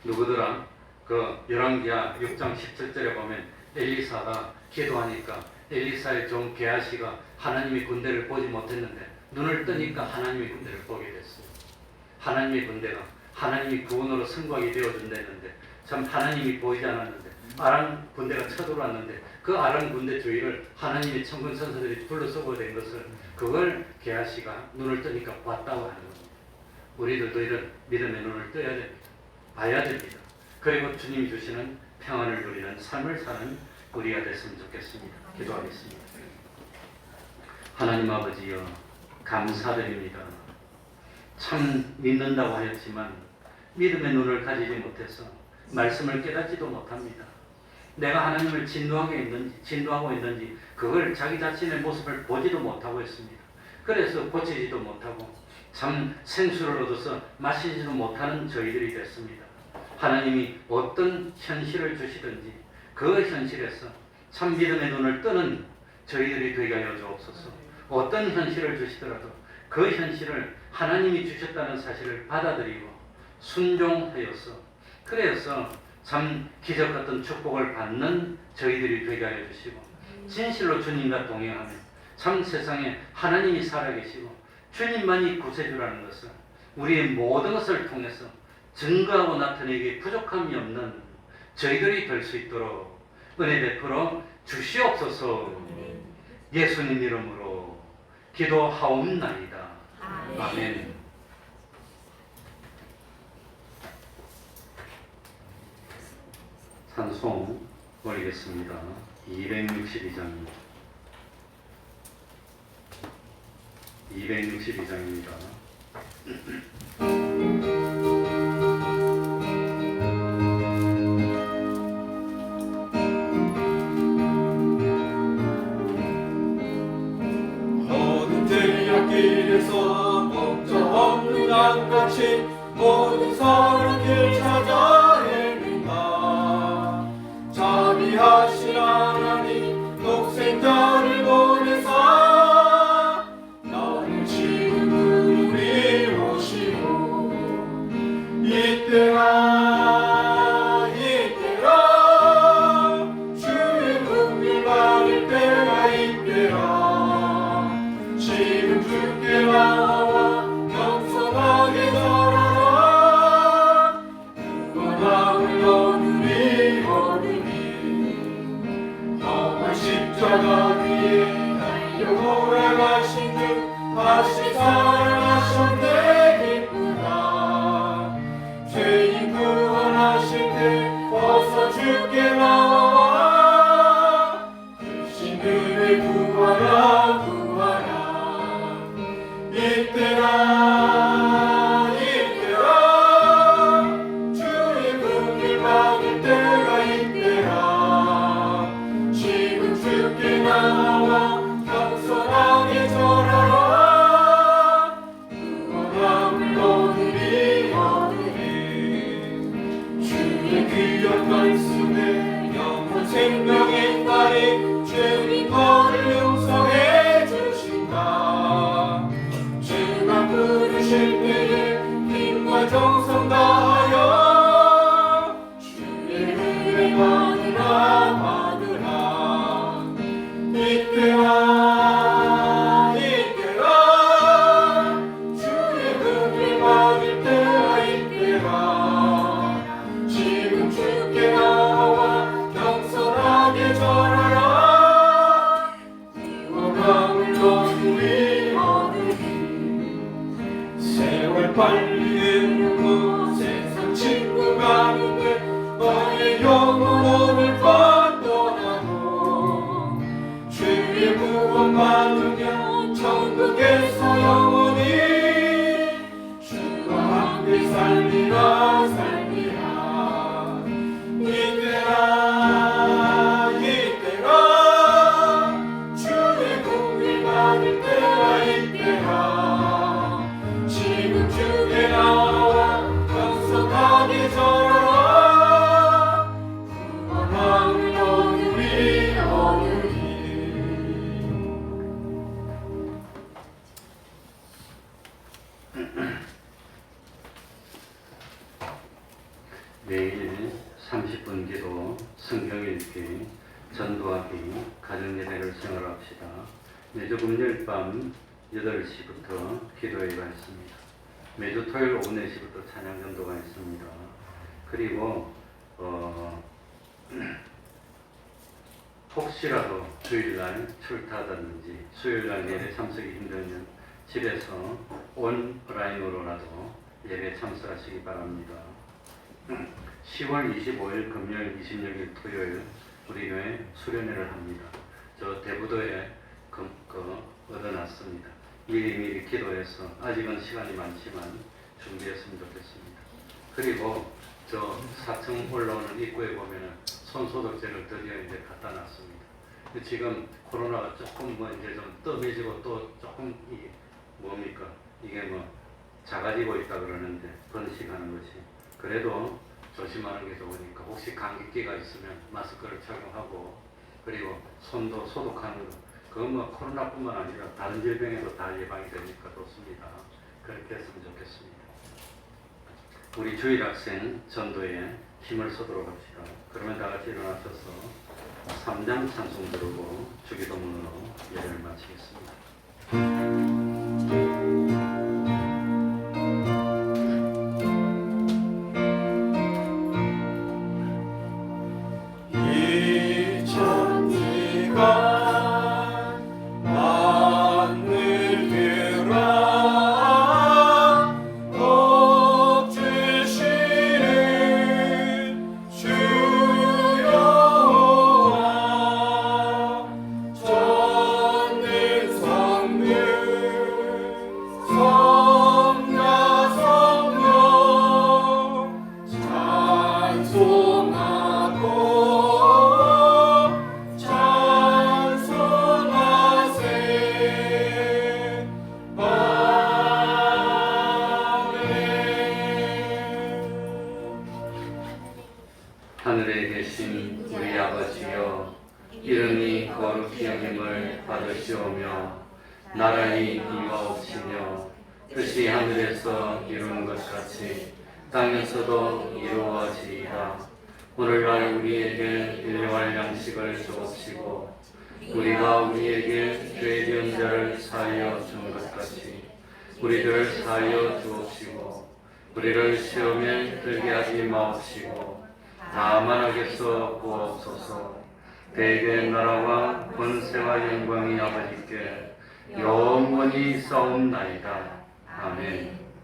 누구더라? 그 열왕기하 6장 17절에 보면 엘리사가 기도하니까 엘리사의 종 게하시가 하나님의 군대를 보지 못했는데 눈을 뜨니까 하나님의 군대를 보게 됐어요. 하나님의 군대가 하나님이 구원으로 승곽이 되어준다 했는데 참 하나님이 보이지 않았는데 아람 군대가 쳐들어왔는데 그 아람 군대 주위를 하나님의 천군 천사들이 둘러서고 된 것을 그걸 게하시가 눈을 뜨니까 봤다고 하는 겁니다. 우리들도 이런 믿음의 눈을 떠야 됩니다. 봐야 됩니다. 그리고 주님이 주시는 평안을 누리는 삶을 사는 우리가 됐으면 좋겠습니다. 기도하겠습니다. 하나님 아버지여 감사드립니다. 참 믿는다고 하였지만 믿음의 눈을 가지지 못해서 말씀을 깨닫지도 못합니다. 내가 하나님을 진노하고 있는지 그걸 자기 자신의 모습을 보지도 못하고 있습니다. 그래서 고치지도 못하고 참 생수를 얻어서 마시지도 못하는 저희들이 됐습니다. 하나님이 어떤 현실을 주시든지 그 현실에서 참 믿음의 눈을 뜨는 저희들이 되게 하여 주옵소서. 어떤 현실을 주시더라도 그 현실을 하나님이 주셨다는 사실을 받아들이고 순종하여서 그래서 참 기적 같은 축복을 받는 저희들이 되게 하여 주시고 진실로 주님과 동행하며 참 세상에 하나님이 살아계시고 주님만이 구세주라는 것을 우리의 모든 것을 통해서 증거하고 나타내기에 부족함이 없는 저희들이 될 수 있도록 은혜 베풀어 주시옵소서. 예수님 이름으로 기도하옵나이다. 아멘. 찬송 올리겠습니다. 262장입니다. 262장입니다. 모든 들녘길에서 목적 없는 양같이 모든 사람 길 찾아 헤맨다. 자비하신 하나님 독생자를 보내사 나를 지금 우리 오시고 이때가 주의 국민 받을 때가 이때라. 지금 주께 나와 겸손하게 절하라. 구원함을 얻으리 험한 십자가 위에 달려 돌아가신 주 다시 살아나셨네 기쁘다. 죄인 구원하실 때 어서 주께 나와 불신들을 구하라 이때라 주의 긍휼 받을 때가 이때라. 지금 주께 나와 겸손하게 절하라. 구원함을 얻으리 주의 귀한 말씀에 영원 생명의 날이 주님 너를 용서해 주신다. 주가 부르실 때에 힘과 정성 다하여 주의 은혜 받으라 이때라 주의 은혜 받을 때가 이때라. 지금 주께 나와 겸손하게 절하라. 구원함을 얻으리 세월 빨리 흐르고 세상 친구 가는데 너의 영혼 오늘 밤 떠나고 주의 구원 받으면 천국에서 영원히 주와 함께 살리라 이때라 주의 긍휼 받을 때가 이때라. 지금 주께 나와 겸손하게 절하라. 구원함을 얻으리 매일 30분 기도, 성경 읽기, 전도하기, 가정예배를 생활합시다. 매주 금요일 밤 8시부터 기도회가 있습니다. 매주 토요일 오후 4시부터 찬양 전도가 있습니다. 그리고 혹시라도 주일날 출타하든지 수요일날 예배 참석이 힘들면 집에서 온라인으로라도 예배 참석하시기 바랍니다. 10월 25일 금요일 26일 토요일 우리 교회 수련회를 합니다. 저 대부도에 얻어놨습니다. 미리미리 기도해서 아직은 시간이 많지만 준비했으면 좋겠습니다. 그리고 저 4층 올라오는 입구에 보면은 손소독제를 드디어 이제 갖다 놨습니다. 지금 코로나가 조금 이제 좀 뜸해지고 또 조금 이게 뭡니까? 이게 작아지고 있다 그러는데 번식하는 것이 그래도 조심하는 게 좋으니까 혹시 감기기가 있으면 마스크를 착용하고 그리고 손도 소독하는 거 그건 코로나뿐만 아니라 다른 질병에도 다 예방이 되니까 좋습니다. 그렇게 했으면 좋겠습니다. 우리 주일학생 전도에 힘을 쏟도록 합시다. 그러면 다 같이 일어나셔서 3장 찬송 부르고 주기도문으로 예배를 마치겠습니다. 하늘에 계신 우리 아버지여 이름이 거룩히 여김을 받으시오며 나라의 임하옵시며 뜻이 하늘에서 이루는 것 같이 땅에서도 이루어지이다. 오늘날 우리에게 일용할 양식을 주옵시고 우리가 우리에게 죄 지은 자를 사하여 준 것 같이 우리들을 사하여 주옵시고 우리를 시험에 들게 하지 마옵시고 다만 악에서 구하옵소서. 대개 나라와 권세와 영광이 아버지께 영원히 싸움나이다. 아멘.